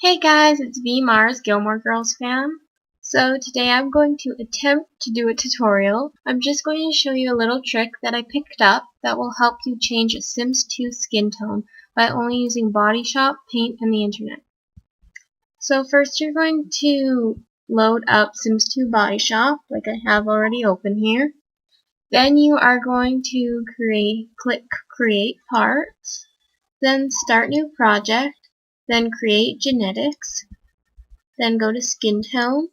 Hey guys, it's VMarsGilmoreGirlsFan. So today I'm going to attempt to do a tutorial. I'm just going to show you a little trick that I picked up that will help you change a Sims 2 skin tone by only using Body Shop, Paint, and the internet. So first you're going to load up Sims 2 Body Shop, like I have already open here. Then you are going to click Create Parts, then Start New Project, then create genetics, then go to skin tone.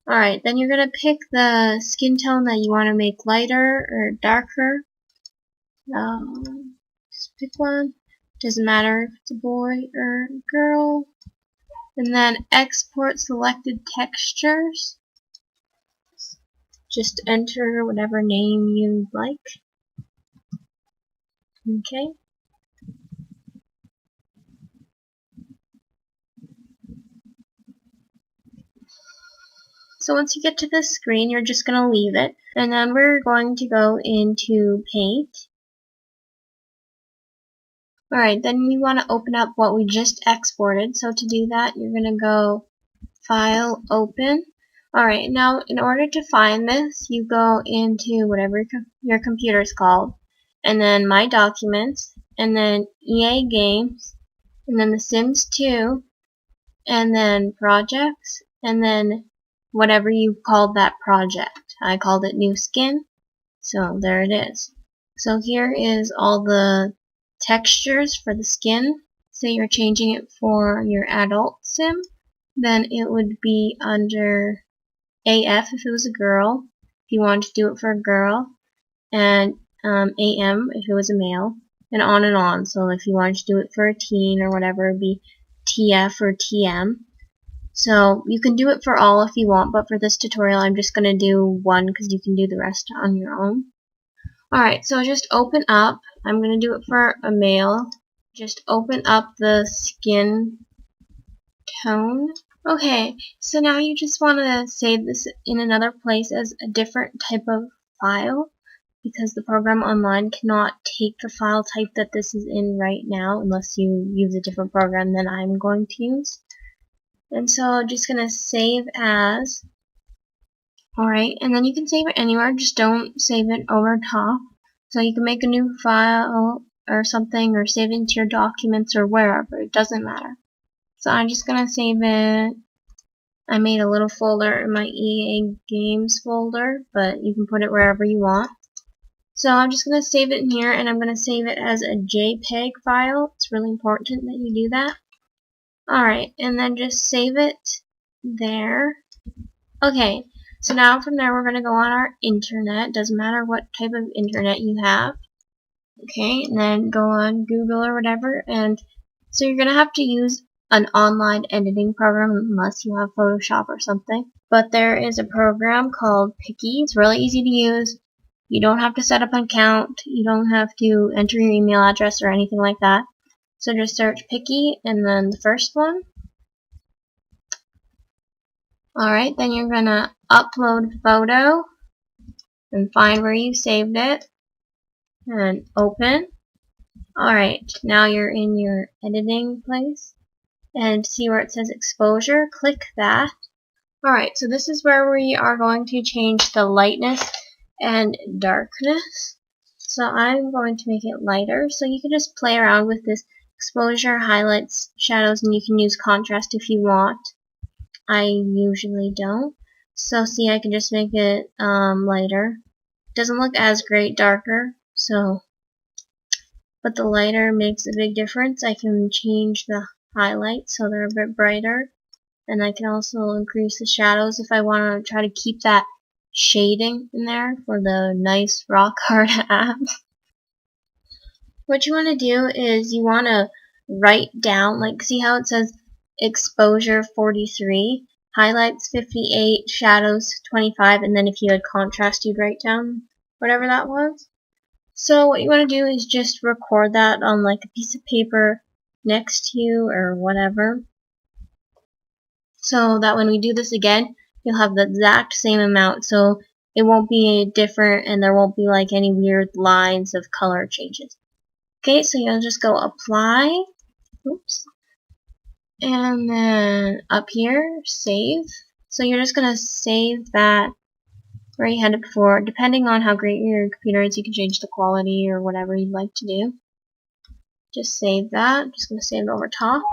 Alright, then you're going to pick the skin tone that you want to make lighter or darker. Just pick one. Doesn't matter if it's a boy or a girl. And then export selected textures. Just enter whatever name you like. Okay. So once you get to this screen, you're just going to leave it. And then we're going to go into Paint. Alright, then we want to open up what we just exported. So to do that, you're going to go File, Open. Alright, now in order to find this, you go into whatever your computer is called. And then My Documents. And then EA Games. And then The Sims 2. And then Projects. And then whatever you called that project. I called it New Skin, so there it is. So here is all the textures for the skin. Say you're changing it for your adult sim, then it would be under AF if it was a girl, if you wanted to do it for a girl, and AM if it was a male, and on. So if you wanted to do it for a teen or whatever, it would be TF or TM. So you can do it for all if you want, but for this tutorial I'm just going to do one because you can do the rest on your own. Alright, so just open up. I'm going to do it for a male. Just open up the skin tone. Okay, so now you just want to save this in another place as a different type of file because the program online cannot take the file type that this is in right now unless you use a different program than I'm going to use. And so I'm just going to save as. Alright, and then you can save it anywhere, just don't save it over top. So you can make a new file or something, or save it into your documents or wherever, it doesn't matter. So I'm just going to save it. I made a little folder in my EA Games folder, but you can put it wherever you want. So I'm just going to save it in here, and I'm going to save it as a JPEG file. It's really important that you do that. Alright, and then just save it there. Okay, so now from there we're going to go on our internet. Doesn't matter what type of internet you have. Okay, and then go on Google or whatever. And so you're going to have to use an online editing program unless you have Photoshop or something. But there is a program called iPiccy. It's really easy to use. You don't have to set up an account. You don't have to enter your email address or anything like that. So just search iPiccy and then the first one. Alright, then you're going to upload photo and find where you saved it and open. Alright, now you're in your editing place and see where it says exposure. Click that. Alright, so this is where we are going to change the lightness and darkness. So I'm going to make it lighter, so you can just play around with this exposure, highlights, shadows, and you can use contrast if you want. I usually don't. So see, I can just make it lighter. Doesn't look as great darker, so but the lighter makes a big difference. I can change the highlights so they're a bit brighter, and I can also increase the shadows if I want to try to keep that shading in there for the nice rock hard abs. What you want to do is you want to write down, like, see how it says exposure 43, highlights 58, shadows 25, and then if you had contrast you'd write down whatever that was. So what you want to do is just record that on like a piece of paper next to you or whatever, so that when we do this again you'll have the exact same amount, so it won't be different and there won't be like any weird lines of color changes. Okay, so you'll just go apply. Oops. And then up here, save. So you're just going to save that where you had it before. Depending on how great your computer is, you can change the quality or whatever you'd like to do. Just save that. I'm just going to save it over top.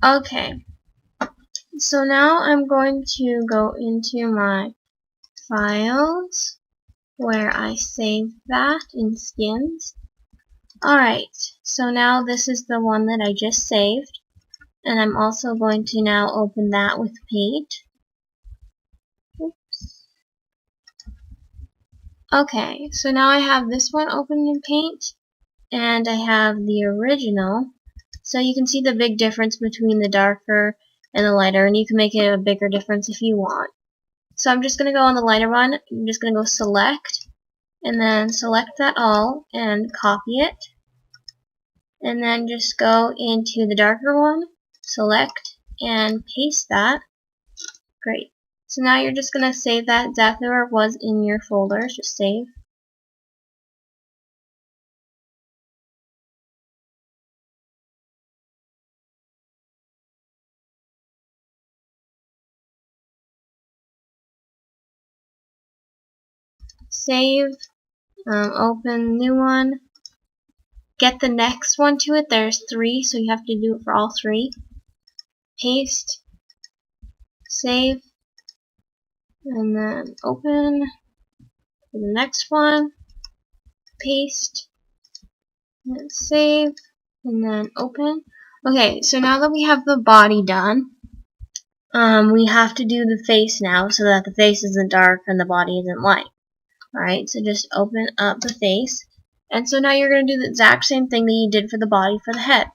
Okay. So now I'm going to go into my files where I saved that in skins. Alright, so now this is the one that I just saved. And I'm also going to now open that with Paint. Oops. Okay, so now I have this one open in Paint, and I have the original. So you can see the big difference between the darker and the lighter, and you can make it a bigger difference if you want. So I'm just going to go on the lighter one. I'm just going to go select, and then select that all, and copy it. And then just go into the darker one, select, and paste that. Great. So now you're just going to save that exactly where it was in your folders. Just save. Save. Open new one. Get the next one to it. There's 3, so you have to do it for all 3. Paste. Save. And then open. For the next one. Paste. And then save. And then open. Okay, so now that we have the body done, we have to do the face now so that the face isn't dark and the body isn't light. Alright, so just open up the face. And so now you're going to do the exact same thing that you did for the body for the head.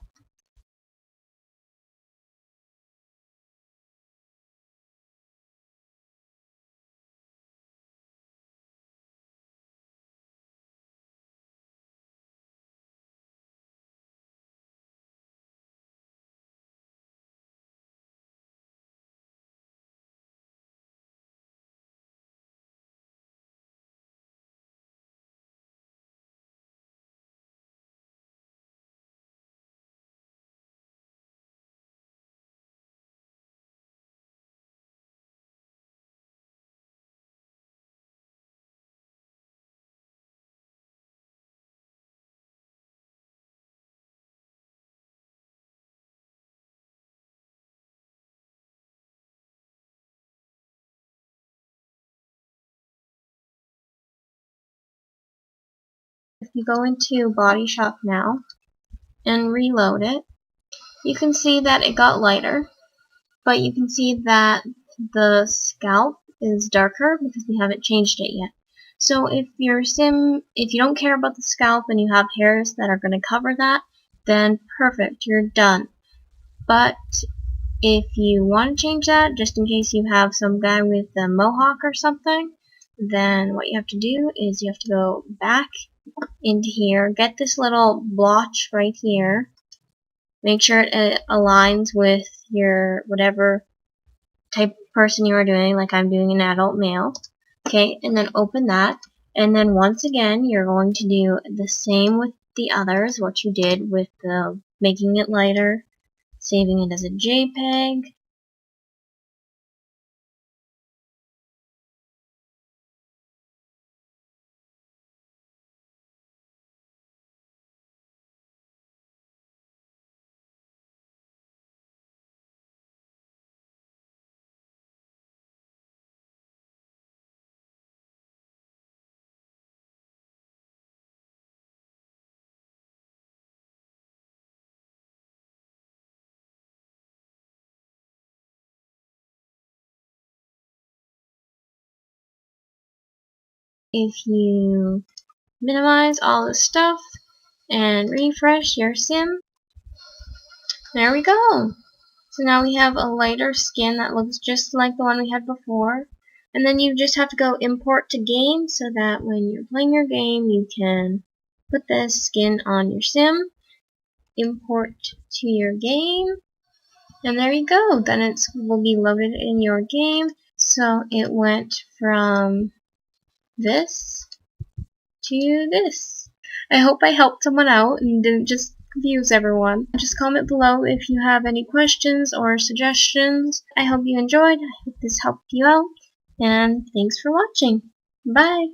If you go into Body Shop now and reload it, you can see that it got lighter, but you can see that the scalp is darker because we haven't changed it yet. So if you don't care about the scalp and you have hairs that are going to cover that, then perfect, you're done. But if you want to change that, just in case you have some guy with a mohawk or something, then what you have to do is you have to go back into here, get this little blotch right here, make sure it aligns with your whatever type of person you are doing, like I'm doing an adult male. Okay, and then open that, and then once again you're going to do the same with the others, what you did with the making it lighter, saving it as a JPEG. If you minimize all this stuff and refresh your sim, there we go. So now we have a lighter skin that looks just like the one we had before. And then you just have to go import to game so that when you're playing your game you can put this skin on your sim, import to your game, and there you go. Then it will be loaded in your game. So it went from this to this. I hope I helped someone out and didn't just views, everyone. Just comment below if you have any questions or suggestions. I hope you enjoyed. I hope this helped you out. And thanks for watching. Bye!